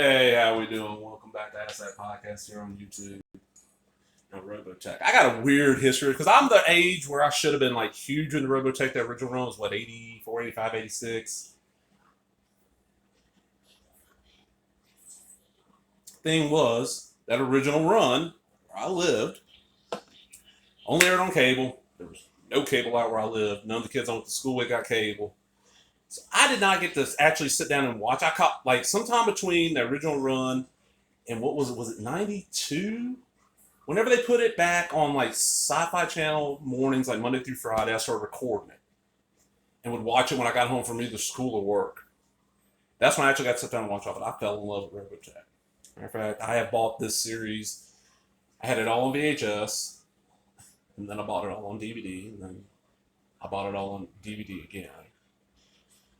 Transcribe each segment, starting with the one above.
Hey, how we doing? Welcome back to Ask That Podcast here on YouTube. Robotech. I got a weird history because I'm the age where I should have been like huge in the Robotech. The original run was what, 84, 85, 86. Thing was, that original run where I lived only aired on cable. There was no cable out where I lived. None of the kids I went to school with got cable. So I did not get to actually sit down and watch. I caught like sometime between the original run and what was it? Was it 92? Whenever they put it back on like Sci-Fi Channel mornings, like Monday through Friday, I started recording it and would watch it when I got home from either school or work. That's when I actually got to sit down and watch it, but I fell in love with Robotech. Matter of fact, I have bought this series. I had it all on VHS, and then I bought it all on DVD, and then I bought it all on DVD again.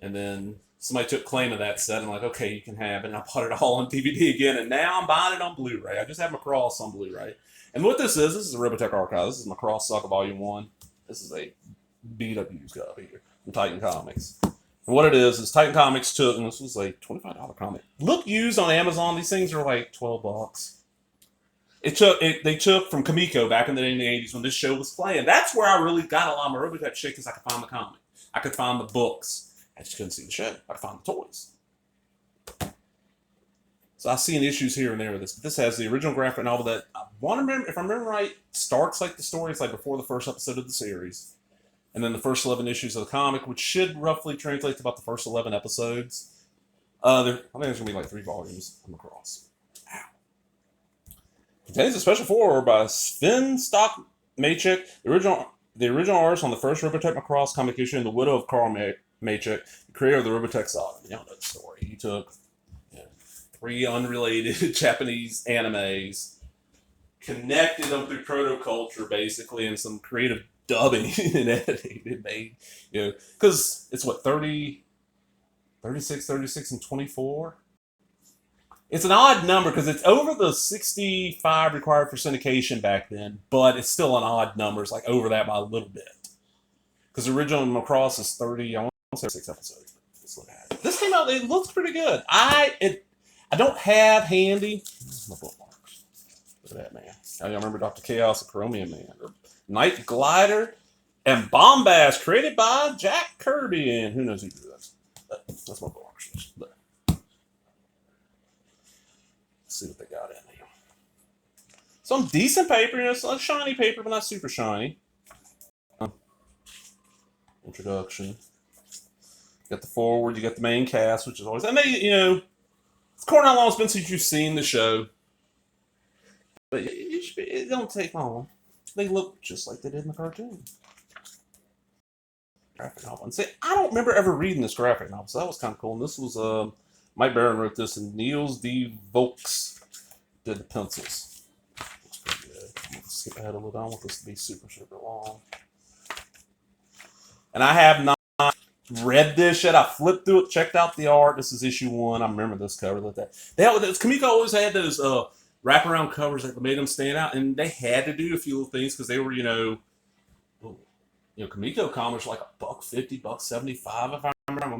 And then somebody took claim of that set, and I'm like, okay, you can have it. And I bought it all on DVD again, and now I'm buying it on Blu-ray. I just have Macross on Blu-ray. And what this is a Robotech Archive. This is Macross Saga Volume 1. This is a beat-up used copy here from Titan Comics. And what it is Titan Comics took, and this was a $25 comic. Look used on Amazon. These things are like $12. They took from Comico back in the 80s when this show was playing. That's where I really got a lot of my Robotech shit because I could find the comic. I could find the books. I just couldn't see the show. I could find the toys. So I've seen issues here and there with this. But this has the original graphic novel that I want to remember, if I remember right, starts like the story. It's like before the first episode of the series. And then the first 11 issues of the comic, which should roughly translate to about the first 11 episodes. I think there's going to be like 3 volumes on Macross. Ow. Contains a special foreword by Sven Stock Maychek, the original artist on the first Robotech Macross comic issue, and the widow of Carl Maychek, the creator of the Robotech saga. You don't know the story. He took 3 unrelated Japanese animes, connected them through protoculture, basically, and some creative dubbing and editing it made, because it's what, 36, and 24? It's an odd number because it's over the 65 required for syndication back then, but it's still an odd number. It's like over that by a little bit. Because the original Macross is 30, I want to say 6 episodes. Let's look at it. This came out, it looks pretty good. I don't have handy my bookmarks. Look at that, man. Now y'all remember Dr. Chaos, the Chromium Man. Night Glider and Bombast, created by Jack Kirby, and who knows who drew this. That's my bookmarks. Let's see what they got in here. Some decent paper, it's a shiny paper, but not super shiny. Introduction. You got the forward, you got the main cast, which is always, and they, it's quite how long it's been since you've seen the show. But it don't take long. They look just like they did in the cartoon. Graphic novel. And see, I don't remember ever reading this graphic novel, so that was kind of cool. And this was, Mike Barron wrote this, and Niels D. Volks did the pencils. Looks pretty good. I'm going to skip ahead a little bit. I want this to be super, super long. And I have not read this yet. I flipped through it, checked out the art. This is issue 1. I remember this cover. Look at that. Comico always had those wraparound covers that made them stand out, and they had to do a few little things because they were, Comico comics were like $1.50, $1.75 if I remember.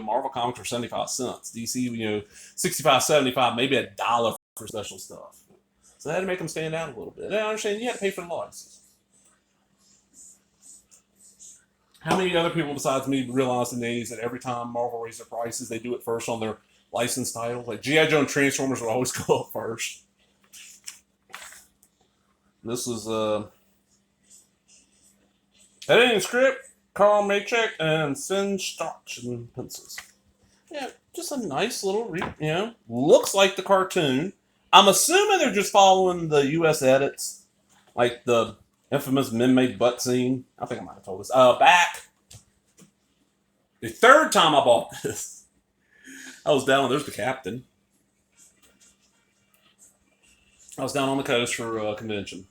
Marvel comics were 75 cents. DC, 65, 75, maybe $1 for special stuff. So they had to make them stand out a little bit. And I understand you had to pay for the license. How many other people besides me realize in the 80s that every time Marvel raised their prices, they do it first on their licensed titles? Like G.I. Joe and Transformers would always go up first. This was editing script, Carl Maychek and Sven Stock and pencils. Yeah, just a nice little, looks like the cartoon. I'm assuming they're just following the U.S. edits, like the infamous men-made butt scene. I think I might have told this. Back the 3rd time I bought this, I was down. There's the captain. I was down on the coast for a convention,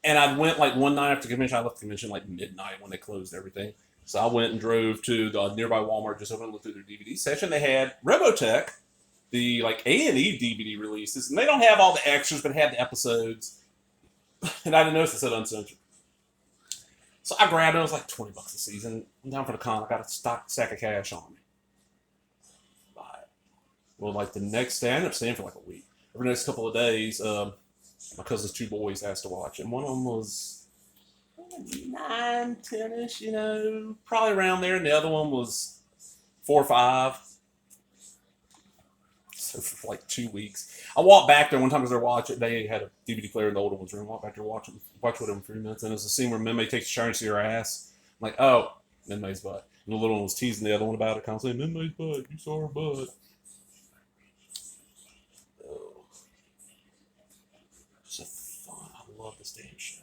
and I went like one night after convention. I left the convention like midnight when they closed everything. So I went and drove to the nearby Walmart, just opened and looked through their DVD section. They had Robotech, the like A&E DVD releases, and they don't have all the extras, but had the episodes. And I didn't notice it said uncensored. So I grabbed it. It was like $20 a season. I'm down for the con. I got a stack of cash on me. Buy it. Well, like the next day, I ended up staying for like a week. Over the next couple of days, my cousin's two boys asked to watch, and one of them was 9, 10-ish, probably around there, and the other one was 4 or 5. So for like 2 weeks, I walked back there one time because they're watching. They had a DVD player in the older one's room. Walked back there, watch with them for a few minutes, and there's a scene where Minmay takes a shower and see her ass. I'm like, oh, Minmay's butt. And the little one was teasing the other one about it, constantly. Minmay's butt. You saw her butt. Oh, so fun. I love this damn show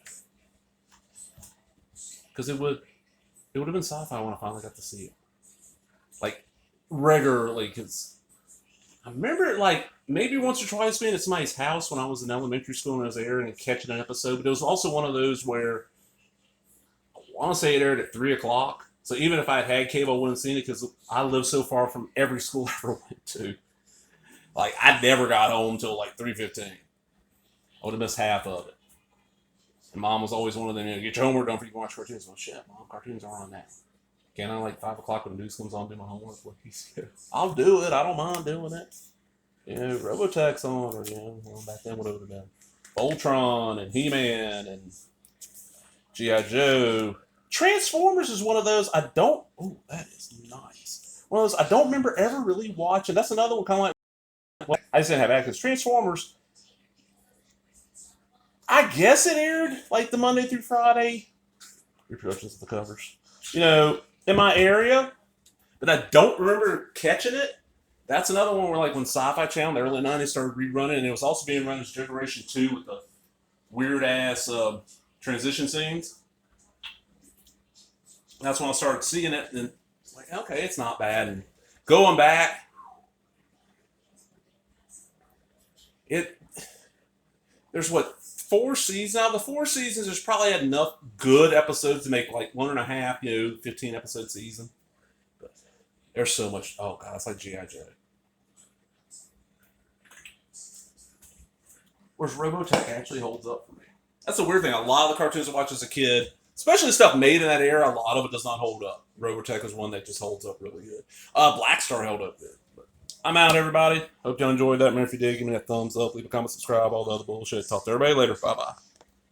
because it would have been sci-fi when I finally got to see it, like regularly. Because I remember it like maybe once or twice being at somebody's house when I was in elementary school and I was airing and catching an episode. But it was also one of those where I want to say it aired at 3 o'clock. So even if I had cable, I wouldn't have seen it because I lived so far from every school I ever went to. Like I never got home till like 3:15. I would have missed half of it. And Mom was always one of them, get your homework done before you can watch cartoons. Well, shit, Mom, cartoons aren't on now. Can't I like 5 o'clock when the news comes on do my homework, please? I'll do it. I don't mind doing it. Robotech's on, or back then what it would have been. Voltron and He-Man and G.I. Joe. Transformers is one of those I don't. Oh, that is nice. One of those I don't remember ever really watching. That's another one kind of like. Well, I just didn't have access. Transformers. I guess it aired like the Monday through Friday. Reproductions of the covers. In my area, but I don't remember catching it. That's another one where, like, when Sci-Fi Channel in the early 90s started rerunning, and it was also being run as Generation 2 with the weird-ass transition scenes. That's when I started seeing it, and like, okay, it's not bad. And going back, there's 4 seasons. Now, the 4 seasons, there's probably had enough good episodes to make like 1.5, 15 episode season. But there's so much. Oh, God, it's like G.I. Joe. Whereas Robotech actually holds up for me. That's a weird thing. A lot of the cartoons I watched as a kid, especially stuff made in that era, a lot of it does not hold up. Robotech is one that just holds up really good. Black Star held up good. But I'm out, everybody. Hope y'all enjoyed that. Remember, if you did, give me that thumbs up, leave a comment, subscribe, all the other bullshit. Talk to everybody later. Bye-bye.